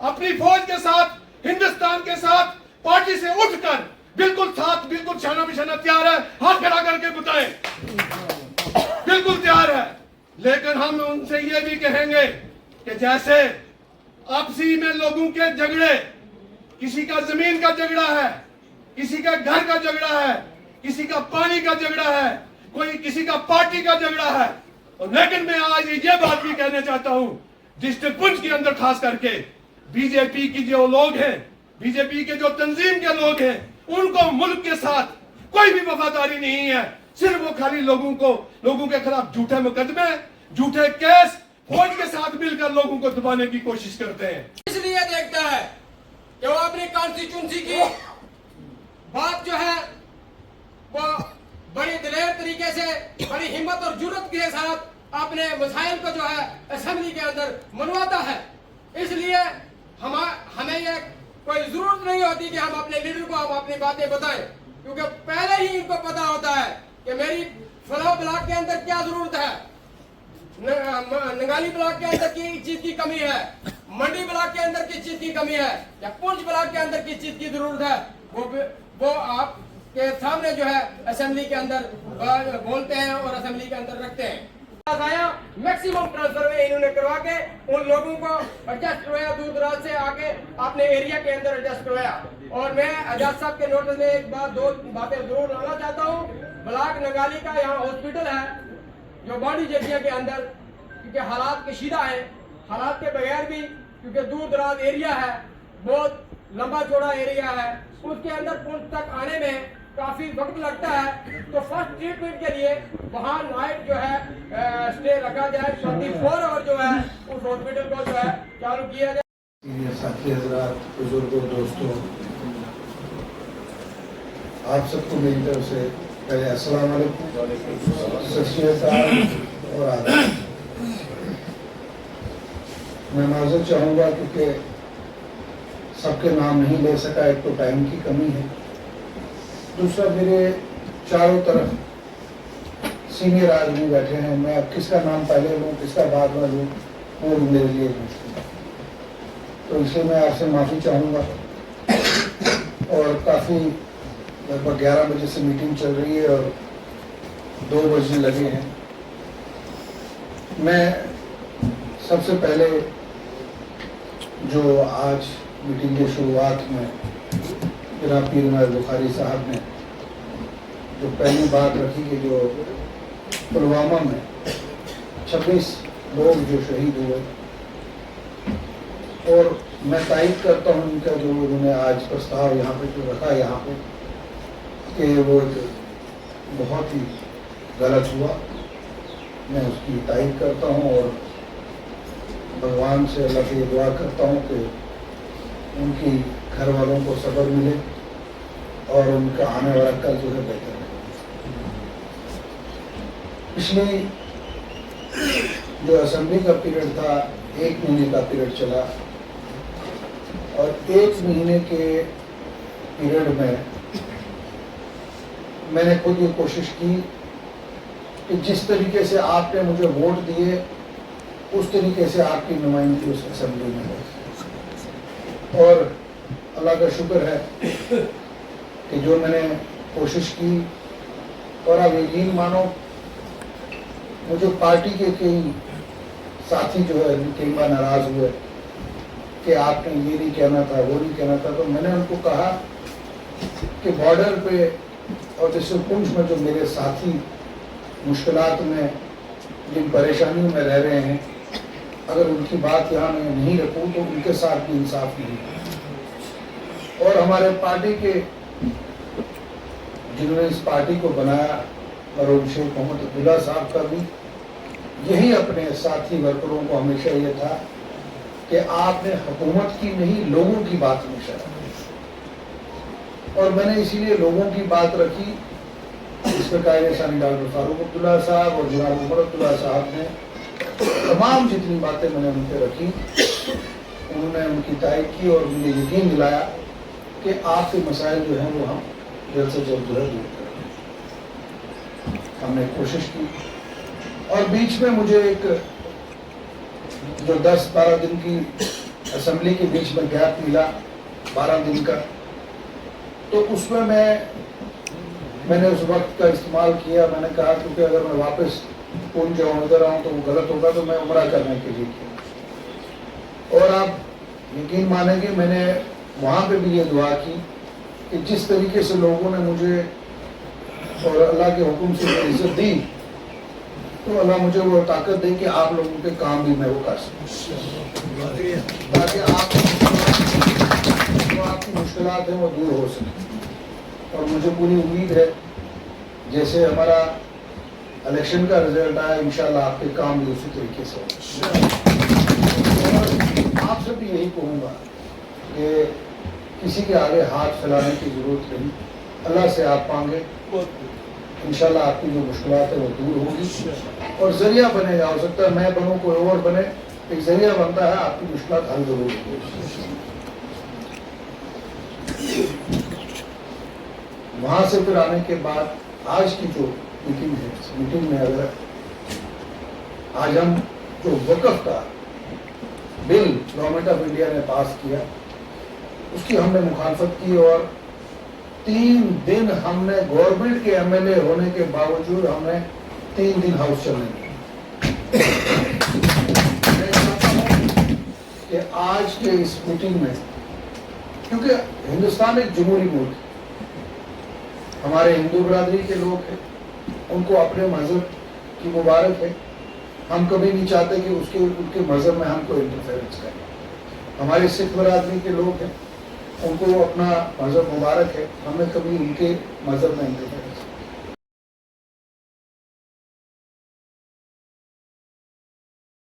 اپنی فوج کے ساتھ ہندوستان کے ساتھ پارٹی سے اٹھ کر بالکل ساتھ بالکل شانہ بشانہ تیار ہے, ہاتھ کھڑا کر کے بتائیں بالکل تیار ہے. لیکن ہم ان سے یہ بھی کہیں گے کہ جیسے آپسی میں لوگوں کے جھگڑے, کسی کا زمین کا جھگڑا ہے, کسی کا گھر کا جھگڑا ہے, کسی کا پانی کا جھگڑا ہے, کوئی کسی کا پارٹی کا جھگڑا ہے, لیکن میں آج یہ بات بھی کہنا چاہتا ہوں ڈسٹرکٹ پنچ کے اندر خاص کر کے بی جے پی کی جو لوگ ہیں, بی جے پی کے جو تنظیم کے لوگ ہیں, ان کو ملک کے ساتھ کوئی بھی وفاداری نہیں ہے. صرف وہ خالی لوگوں کے خلاف جھوٹے مقدمے, جھوٹے کیس فوج کے ساتھ مل کر لوگوں کو دبانے کی کوشش کرتے ہیں. اس لیے دیکھتا ہے کہ وہ اپنی کانسٹیچوئنسی کی بات جو ہے وہ بڑی دلیر طریقے سے, بڑی ہمت اور جرت کے ساتھ اپنے مسائل کو جو ہے اسمبلی کے اندر منواتا ہے. اس لیے ہمیں یہ کوئی ضرورت نہیں ہوتی کہ ہم اپنے لیڈر کو ہم اپنی باتیں بتائیں, کیونکہ پہلے ہی ان کو پتا ہوتا ہے کہ میری فلاں بلاک کے اندر کیا ضرورت ہے, نگالی بلاک کے اندر کی چیز کی کمی ہے, منڈی بلاک کے اندر کس چیز کی کمی ہے, یا پونچھ بلاک کے اندر کس چیز کی ضرورت ہے, وہ آپ کے سامنے جو ہے اسمبلی کے اندر بولتے ہیں اور اسمبلی کے اندر رکھتے ہیں. میکسیمم ٹرانسفر انہوں نے کروا کے ان لوگوں کو ایڈجسٹ کروایا, دور دراز سے آ کے اپنے ایریا کے اندر ایڈجسٹ کروایا. اور میں اعجاز صاحب کے نوٹس میں ایک بات, دو باتیں ضرور لانا چاہتا ہوں. بلاک نگالی کا یہاں ہاسپٹل ہے جو باڈی جیسیا کے اندر, کیونکہ حالات کشیدہ ہیں, حالات کے بغیر بھی کیونکہ دور دراز ایریا ہے, بہت لمبا چوڑا ایریا ہے, اس کے اندر پنچ تک آنے میں کافی وقت لگتا ہے. تو فرسٹ ٹریٹمنٹ کے لیے وہاں نائٹ جو ہے اسٹے رکھا جائے, 24 آور جو ہے اس ہاسپٹل کو جو ہے چالو کیا جائے. ساتھی حضرات, بزرگوں, دوستوں, آپ سب کو میری طرف سے پہلے السلام علیکم, ست شری اکال اور آداب. میں معذرت چاہوں گا کیونکہ سب کے نام نہیں لے سکا, ایک تو ٹائم کی کمی ہے, دوسرا میرے چاروں طرف سینئر آدمی بیٹھے ہیں, میں اب کس کا نام پہلے لوں کس کا بعد میں لوں وہ میرے لیے مشکل ہے. تو اس لیے میں آپ سے معافی چاہوں گا. اور کافی لگ بھگ 11 بجے سے میٹنگ چل رہی ہے اور 2 بجنے لگے ہیں. میں سب سے پہلے جو آج میٹنگ کی شروعات میں جناب پیر عمر بخاری صاحب نے جو پہلی بات رکھی کہ جو پلوامہ میں 26 لوگ جو شہید ہوئے, اور میں تائید کرتا ہوں ان کا جو انہوں نے آج پرستاؤ یہاں پہ جو رکھا یہاں پہ کہ وہ بہت ہی غلط ہوا. میں اس کی تائید کرتا ہوں اور بھگوان سے اللہ سے یہ دعا کرتا ہوں کہ ان کی گھر والوں کو صبر ملے اور ان کا آنے والا کل جو ہے بہتر ہے. پچھلی جو اسمبلی کا پیریڈ تھا 1 مہینے کا پیریڈ چلا, اور 1 مہینے کے پیریڈ میں نے خود یہ کوشش کی کہ جس طریقے سے آپ نے مجھے ووٹ دیے اس طریقے سے آپ کی نمائندگی اس اسمبلی میں ہو. اور اللہ کا شکر ہے کہ جو میں نے کوشش کی, اور اب یقین مانو مجھے پارٹی کے کئی ساتھی جو ہے کئی بار ناراض ہوئے کہ آپ نے یہ نہیں کہنا تھا وہ نہیں کہنا تھا. تو میں نے ان کو کہا کہ بارڈر پہ اور ڈسٹرکٹ پنچ میں جو میرے ساتھی مشکلات میں جن پریشانیوں میں رہ رہے ہیں, اگر ان کی بات یہاں میں نہیں رکھوں تو ان کے ساتھ بھی انصاف نہیں. اور ہمارے پارٹی کے جنہوں نے اس پارٹی کو بنایا, اور شیخ محمد عبداللہ صاحب کا بھی یہی اپنے ساتھی ورکروں کو ہمیشہ یہ تھا کہ آپ نے حکومت کی نہیں لوگوں کی بات ہمیشہ رکھی. اور میں نے اسی لیے لوگوں کی بات رکھی. اس پہ قائد ثانی ڈاکٹر فاروق عبداللہ صاحب اور جناب عمر عبداللہ صاحب نے تمام جتنی باتیں میں نے ان پہ رکھی, انہوں نے ان کی تائید کی اور مجھے یقین دلایا کہ آپ کے مسائل جو ہیں وہ ہم جلد سے جلد دور کریں. ہم نے کوشش کی, اور بیچ میں مجھے ایک جو 10-12 دن کی اسمبلی کے بیچ میں گیپ ملا 12 دن کا، تو اس میں میں نے اس وقت کا استعمال کیا. میں نے کہا کیونکہ اگر میں واپس پونچھ جاؤں ادھر آؤں تو وہ غلط ہوگا، تو میں عمرہ کرنے کے لیے کیا. اور آپ یقین مانیں گے میں نے وہاں پہ بھی یہ دعا کی کہ جس طریقے سے لوگوں نے مجھے اور اللہ کے حکم سے عزت دی، تو اللہ مجھے وہ طاقت دے کہ آپ لوگوں کے کام بھی میں وہ کر سکوں، تاکہ آپ کی مشکلات ہیں وہ دور ہو سکیں. اور مجھے پوری امید ہے جیسے ہمارا الیکشن کا رزلٹ آیا، انشاءاللہ آپ کے کام بھی اسی طریقے سے ہوں. اور آپ سے بھی یہی کہوں گا کہ کسی کے آگے ہاتھ پھیلانے کی ضرورت نہیں، اللہ سے آپ مانگیں، انشاءاللہ آپ کی جو مشکلات ہیں وہ دور ہوگی اور ذریعہ بنے گا. ہو سکتا ہے میں بنوں، کوئی اور بنے، ایک ذریعہ بنتا ہے، آپ کی مشکلات حل ضرور ہوگی. وہاں سے پھر آنے کے بعد آج کی جو میٹنگ ہے، اس میٹنگ میں اگر آج ہم جو وقف کا بل گورنمنٹ آف انڈیا نے پاس کیا اس کی ہم نے مخالفت کی، اور 3 دن ہم نے گورنمنٹ کے MLA ہونے کے باوجود ہم نے 3 دن ہاؤس چلنے دیا. میں چاہتا ہوں کہ آج کے اس میٹنگ میں، کیونکہ ہندوستان ایک جمہوری ملک ہے، ہمارے ہندو برادری کے لوگ ہیں، ان کو اپنے مذہب کی مبارک ہے. ہم کبھی نہیں چاہتے کہ ان کے مذہب میں ہم کو انٹرفیئرنس کریں. ہمارے سکھ برادری کے لوگ ہیں، ان کو اپنا مذہب مبارک ہے، ہمیں کبھی ان کے مذہب میں انٹرفیئر